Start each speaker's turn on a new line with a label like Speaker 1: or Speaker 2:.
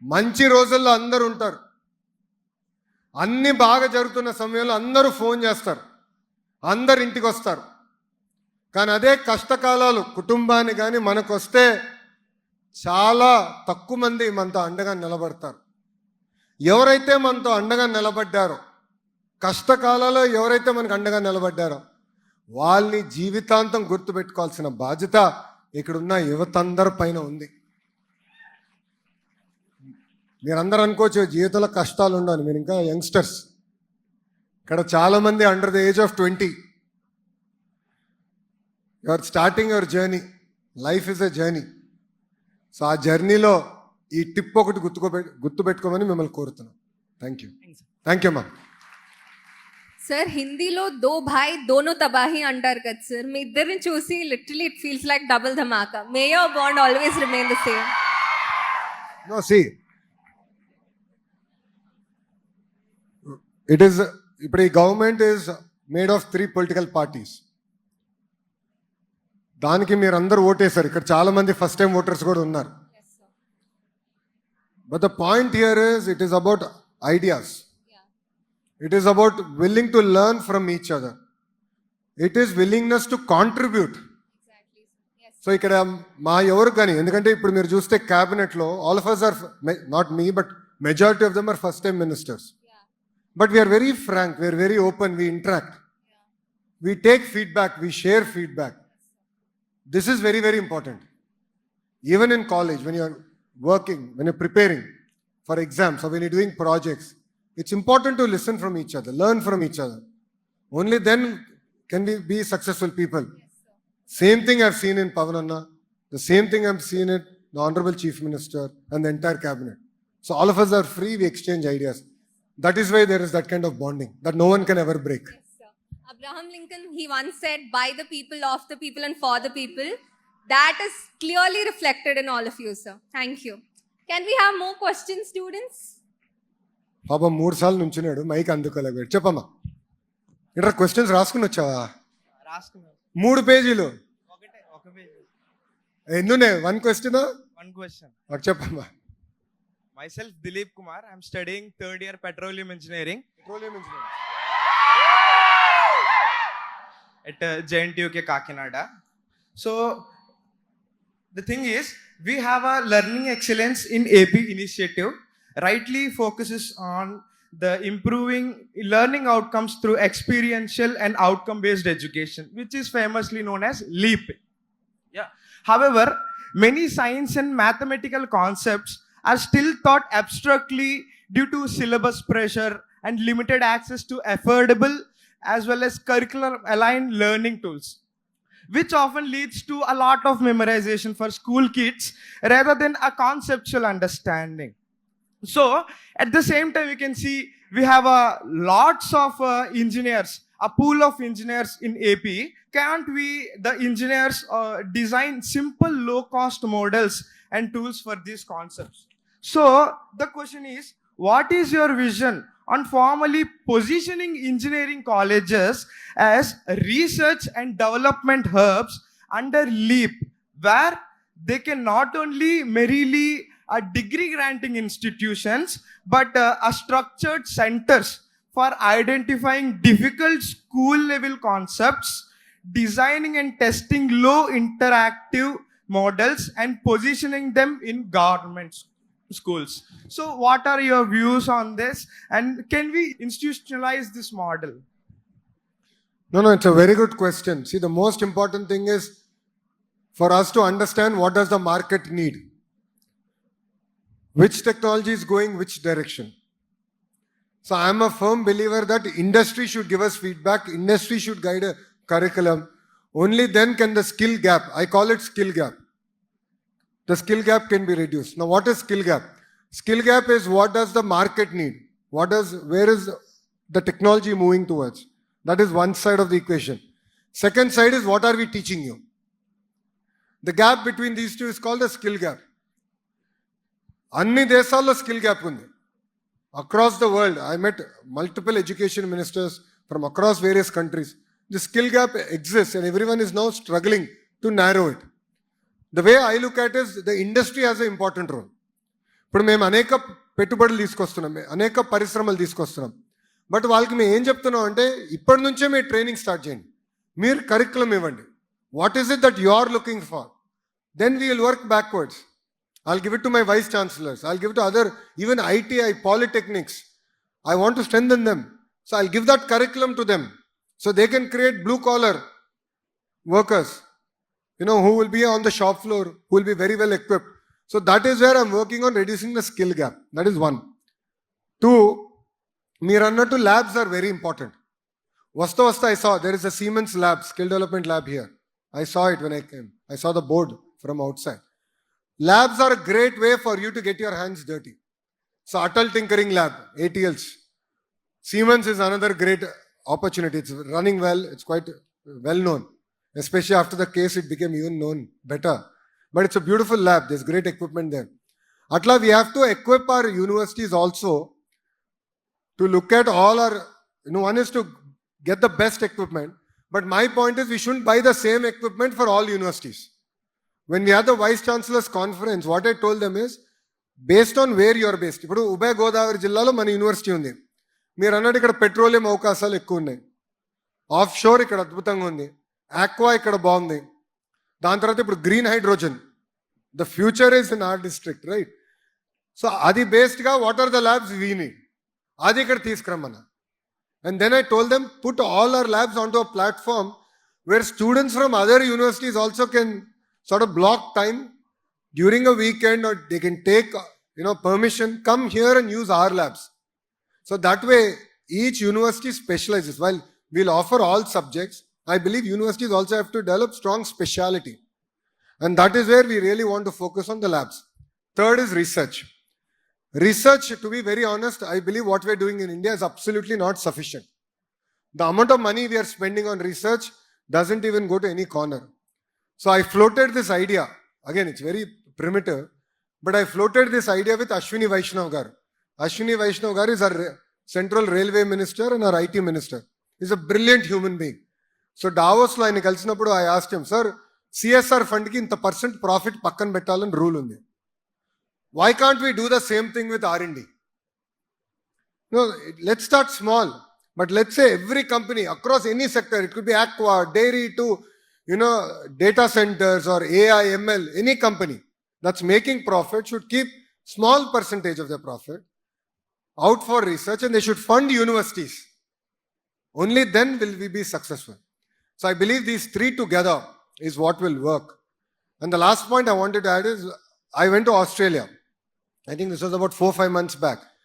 Speaker 1: మంచి రోజుల్లో అందరూ ఉంటారు, అన్ని బాగా జరుగుతున్న సమయంలో అందరూ ఫోన్ చేస్తారు, అందరు ఇంటికి వస్తారు. కానీ అదే కష్టకాలాలు కుటుంబాన్ని కానీ మనకు వస్తే చాలా తక్కువ మంది మనతో అండగా నిలబడతారు. ఎవరైతే మనతో అండగా నిలబడ్డారో, కష్టకాలాల్లో ఎవరైతే మనకు అండగా నిలబడ్డారో వాళ్ళని జీవితాంతం గుర్తుపెట్టుకోవాల్సిన బాధ్యత ఇక్కడున్న యువత అందరి పైన ఉంది. మీరందరూ అనుకోవచ్చు జీవితంలో కష్టాలు ఉండవు, మీరు ఇంకా యంగ్స్టర్స్. ఇక్కడ చాలామంది under the age of 20. You are starting your journey. Life is a journey. So ఆ జర్నీలో ఈ టిప్ ఒకటి గుర్తుపెట్టుకోమని మిమ్మల్ని కోరుతున్నాం. Thank you. థ్యాంక్ యూ అమ్మా.
Speaker 2: సార్, హిందీలో దో భాయ్ దోనో తబాహి అంటారు కదా సార్, మీ ఇద్దరిని చూసి literally it feels like double ధమాకా. May your bond always remain the same.
Speaker 1: No, see it is, ఇప్పుడు ఈ government is made of 3 political parties. దానికి మీరు అందరూ ఓటేశారు. ఇక్కడ చాలా మంది ఫస్ట్ టైం ఓటర్స్ కూడా ఉన్నారు. But the point here is it is about ideas. It is about willing to learn from each other. It is willingness to contribute.
Speaker 2: Exactly. Yes.
Speaker 1: So ఇక్కడ మా ఎవరు కానీ, ఎందుకంటే ఇప్పుడు మీరు చూస్తే క్యాబినెట్లో all of us are, not me but majority of them are first time ministers.
Speaker 2: Yeah.
Speaker 1: But we are very frank, we are very open, we interact.
Speaker 2: Yeah.
Speaker 1: We take feedback, we share feedback. This is very, very important. Even in college, when you are working, when you are preparing for exams or when you are doing projects, it's important to listen from each other, learn from each other. Only then can we be successful people.
Speaker 2: Yes, sir.
Speaker 1: Same thing I've seen in Pawan Anna, the same thing I've seen in the Honorable Chief Minister and the entire cabinet. So all of us are free, we exchange ideas. That is why there is that kind of bonding that no one can ever break.
Speaker 2: Yes, sir. Abraham Lincoln, he once said, by the people, of the people and for the people. That is clearly reflected in all of you, sir. Thank you. Can we have more questions, students?
Speaker 1: పాప 3 సార్లు నుంచున్నాడు, mic అందుకోలేక. చెప్పమ్మా, ఇక్కడ questions రాసుకుని వచ్చావా? 3 పేజీలు ఎన్నున్నాయి? 1 question. చెప్పమ్మా.
Speaker 3: Myself Dilip Kumar. I'm studying 3rd year petroleum engineering at JNTUK Kakinada. So the thing is, we have a learning excellence in AP initiative. Rightly focuses on the improving learning outcomes through experiential and outcome-based education, which is famously known as LEAP. Yeah. However, many science and mathematical concepts are still taught abstractly due to syllabus pressure and limited access to affordable as well as curriculum-aligned learning tools, which often leads to a lot of memorization for school kids rather than a conceptual understanding. So at the same time, we can see we have lots of engineers, a pool of engineers in AP. Can't we, the engineers, design simple low-cost models and tools for these concepts? So the question is, what is your vision on formally positioning engineering colleges as research and development hubs under LEAP, where they can not only merely degree granting institutions, but a structured centers for identifying difficult school level concepts, designing and testing low interactive models and positioning them in government schools. So what are your views on this, and can we institutionalize this model?
Speaker 1: No, it's a very good question. See, the most important thing is for us to understand what does the market need. Which technology is going which direction? So I am a firm believer that industry should give us feedback, industry should guide a curriculum. Only then can the skill gap, I call it skill gap, the skill gap can be reduced. Now what is skill gap? Skill gap is what does the market need? Where is the technology moving towards? That is one side of the equation. Second side is what are we teaching you? The gap between these two is called the skill gap. అన్ని దేశాల్లో skill gap ఉంది. Across the world I met multiple education ministers from across various countries. The skill gap exist and everyone is now struggling to narrow it. The way I look at it is the industry has an important role. ఇప్పుడు మేము అనేక పెట్టుబడులు తీసుకొస్తున్నాం, అనేక పరిశ్రమలు తీసుకొస్తున్నాం. But వాళ్ళకి మేము ఏం చెప్తున్నాం అంటే ఇప్పటి నుంచే మీరు ట్రైనింగ్ స్టార్ట్ చేయండి, మీరు కరికులం ఇవ్వండి. What is it that you are looking for? Then we will work backwards. I'll give it to my vice chancellors. I'll give it to other, even ITI, polytechnics. I want to strengthen them. So I'll give that curriculum to them. So they can create blue collar workers, who will be on the shop floor, who will be very well equipped. So that is where I'm working on reducing the skill gap. That is one. Two, Mirannatu labs are very important. Vasta I saw there is a Siemens lab, skill development lab here. I saw it when I came. I saw the board from outside. Labs are a great way for you to get your hands dirty. So Atal Tinkering Lab, ATLs. Siemens is another great opportunity. It's running well. It's quite well known. Especially after the case, it became even known better. But it's a beautiful lab. There's great equipment there. Atla, we have to equip our universities also to look at all our, one is to get the best equipment. But my point is we shouldn't buy the same equipment for all universities. When we had the Vice Chancellor's conference, what I told them is, based on where you are based. ఇప్పుడు ఉభయ గోదావరి జిల్లాలో మన university ఉంది. మీరు అన్నట్టు ఇక్కడ petroleum అవకాశాలు ఎక్కువ ఉన్నాయి. ఆఫ్ షోర్ ఇక్కడ అద్భుతంగా ఉంది. ఆక్వా ఇక్కడ బాగుంది. దాని తర్వాత ఇప్పుడు green hydrogen. The future is in our district, right? So అది బేస్డ్గా what are the labs we need, అది ఇక్కడ తీసుకురమ్మన్నా. And then I told them, put all our labs onto a platform where students from other universities also can sort of block time during a weekend, or they can take, permission, come here and use our labs. So that way, each university specializes. While we'll offer all subjects, I believe universities also have to develop strong speciality. And that is where we really want to focus on the labs. Third is research. Research, to be very honest, I believe what we're doing in India is absolutely not sufficient. The amount of money we are spending on research doesn't even go to any corner. So I floated this idea. Again, it's very primitive, but I floated this idea with Ashwini Vaishnav gar. Ashwini Vaishnav gar is our Central Railway Minister and our IT Minister. He's a brilliant human being. So Davos lo ayana kalisinappudu I asked him, sir, CSR fund ki inta percent profit pakkan pettalani rule undi. Why can't we do the same thing with R&D? No, let's start small. But let's say every company across any sector, it could be aqua, dairy to, data centers or AI, ML, any company that's making profit should keep small percentage of their profit out for research, and they should fund universities. Only then will we be successful. So I believe these three together is what will work. And the last point I wanted to add is, I went to Australia. I think this was about 4-5 months back.